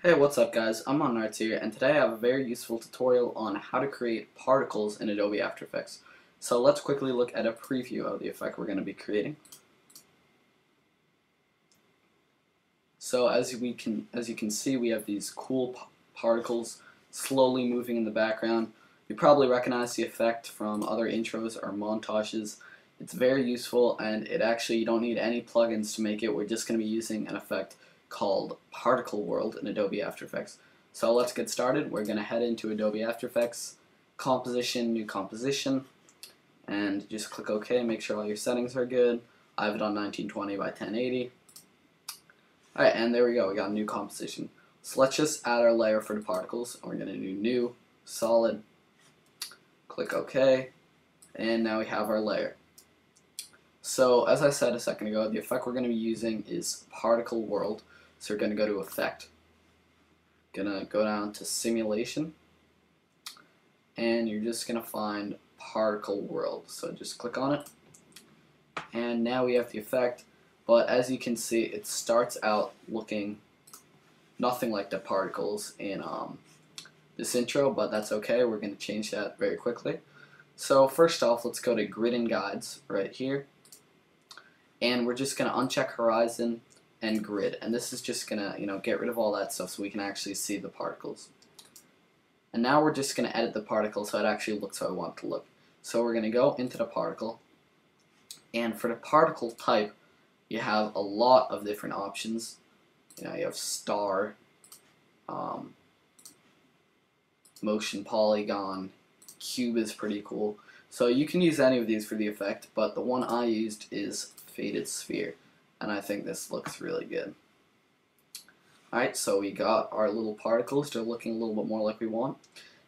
Hey, what's up guys? I'm IModernArts here, and today I have a very useful tutorial on how to create particles in Adobe After Effects. So let's quickly look at a preview of the effect we're going to be creating. So as you can see, we have these cool particles slowly moving in the background. You probably recognize the effect from other intros or montages. It's very useful, and you don't need any plugins to make it. We're just going to be using an effect called Particle World in Adobe After Effects. So let's get started. We're going to head into Adobe After Effects, Composition, New Composition, and just click OK. Make sure all your settings are good. I have it on 1920 by 1080. Alright, and there we go. We got a new composition. So let's just add our layer for the particles. We're going to do New, Solid, click OK, and now we have our layer. So as I said a second ago, the effect we're going to be using is Particle World. So we're going to go to Effect, going to go down to Simulation, and you're just going to find Particle World. So just click on it, and now we have the effect, but as you can see, it starts out looking nothing like the particles in this intro, but that's okay. We're going to change that very quickly. So first off, let's go to Grid and Guides right here, and we're just going to uncheck Horizon and Grid, and this is just going to get rid of all that stuff so we can actually see the particles. And now we're just going to edit the particle so it actually looks how I want it to look. So we're going to go into the particle, and for the particle type, you have a lot of different options. You have star, motion polygon, cube is pretty cool. So you can use any of these for the effect, but the one I used is faded sphere, and I think this looks really good. Alright, so we got our little particles. They're looking a little bit more like we want.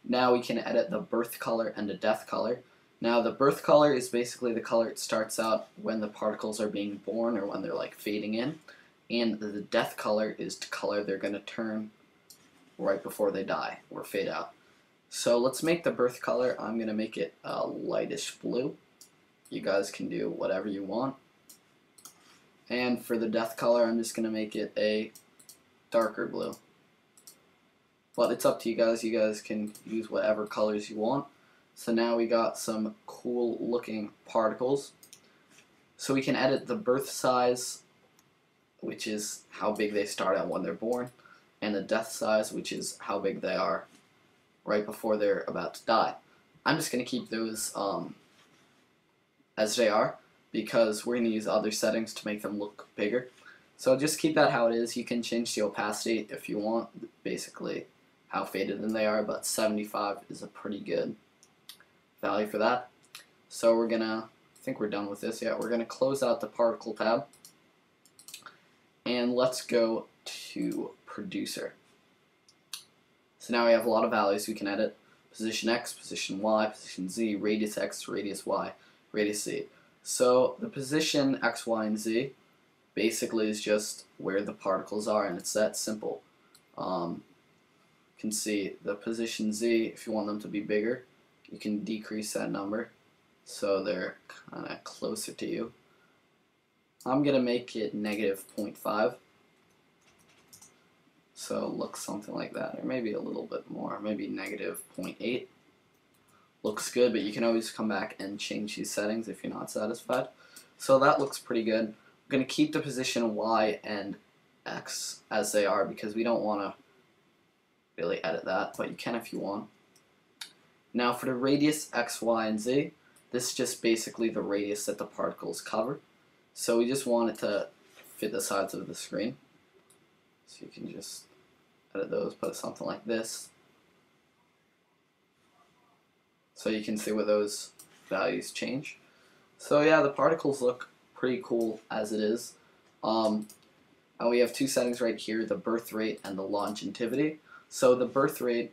Now we can edit the birth color and the death color. Now the birth color is basically the color it starts out when the particles are being born or when they're like fading in, and the death color is the color they're going to turn right before they die or fade out. So let's make the birth color. I'm going to make it a lightish blue. You guys can do whatever you want. And for the death color, I'm just going to make it a darker blue. But it's up to you guys. You guys can use whatever colors you want. So now we got some cool looking particles. So we can edit the birth size, which is how big they start out when they're born, and the death size, which is how big they are right before they're about to die. I'm just going to keep those as they are, because we're going to use other settings to make them look bigger. So just keep that how it is. You can change the opacity if you want, basically how faded in they are, but 75 is a pretty good value for that. So we're going to, I think we're done with this. Yeah, we're going to close out the particle tab, and let's go to Producer. So now we have a lot of values we can edit. Position X, position Y, position Z, radius X, radius Y, radius Z. So the position X, Y, and Z basically is just where the particles are, and it's that simple. You can see the position Z, if you want them to be bigger, you can decrease that number so they're kind of closer to you. I'm going to make it -0.5. So it looks something like that, or maybe a little bit more, maybe -0.8. Looks good, but you can always come back and change these settings if you're not satisfied. So that looks pretty good. I'm going to keep the position Y and X as they are because we don't want to really edit that, but you can if you want. Now for the radius X, Y, and Z, this is just basically the radius that the particles cover. So we just want it to fit the sides of the screen. So you can just edit those, put something like this. So you can see where those values change. So yeah, the particles look pretty cool as it is. And we have two settings right here, the birth rate and the longevity. So the birth rate,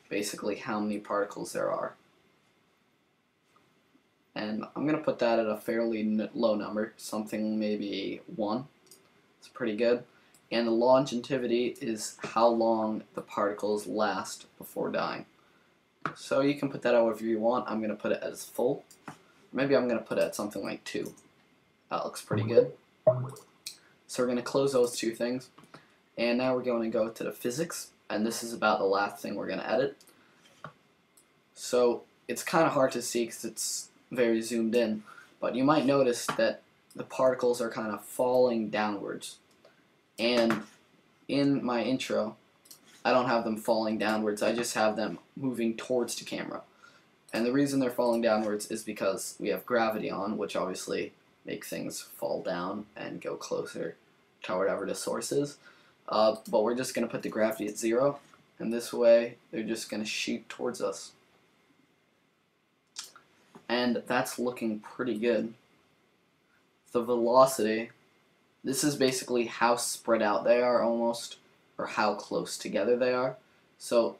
basically how many particles there are. And I'm going to put that at a fairly low number, something maybe 1. It's pretty good. And the longevity is how long the particles last before dying. So you can put that however you want. I'm going to put it as full. Maybe I'm going to put it at something like 2. That looks pretty good. So we're going to close those two things. And now we're going to go to the physics, and this is about the last thing we're going to edit. So it's kind of hard to see because it's very zoomed in, but you might notice that the particles are kind of falling downwards. And in my intro, I don't have them falling downwards, I just have them moving towards the camera. And the reason they're falling downwards is because we have gravity on, which obviously makes things fall down and go closer to whatever the source is. But we're just going to put the gravity at 0, and this way they're just going to shoot towards us. And that's looking pretty good. The velocity, this is basically how spread out they are almost, or how close together they are. So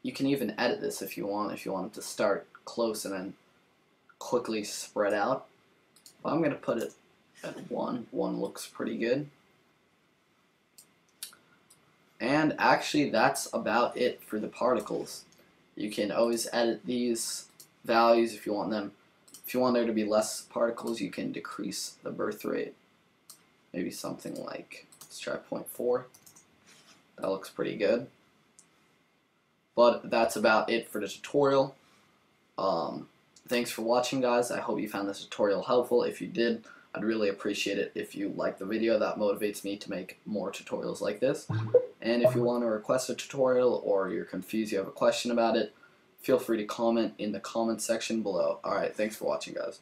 you can even edit this if you want it to start close and then quickly spread out. But I'm going to put it at 1. 1 looks pretty good. And actually that's about it for the particles. You can always edit these values if you want them. If you want there to be less particles, you can decrease the birth rate. Maybe something like, let's try 0.4. That looks pretty good. But that's about it for the tutorial. Thanks for watching, guys. I hope you found this tutorial helpful. If you did, I'd really appreciate it if you liked the video. That motivates me to make more tutorials like this. And if you want to request a tutorial or you're confused, you have a question about it, feel free to comment in the comment section below. Alright, thanks for watching, guys.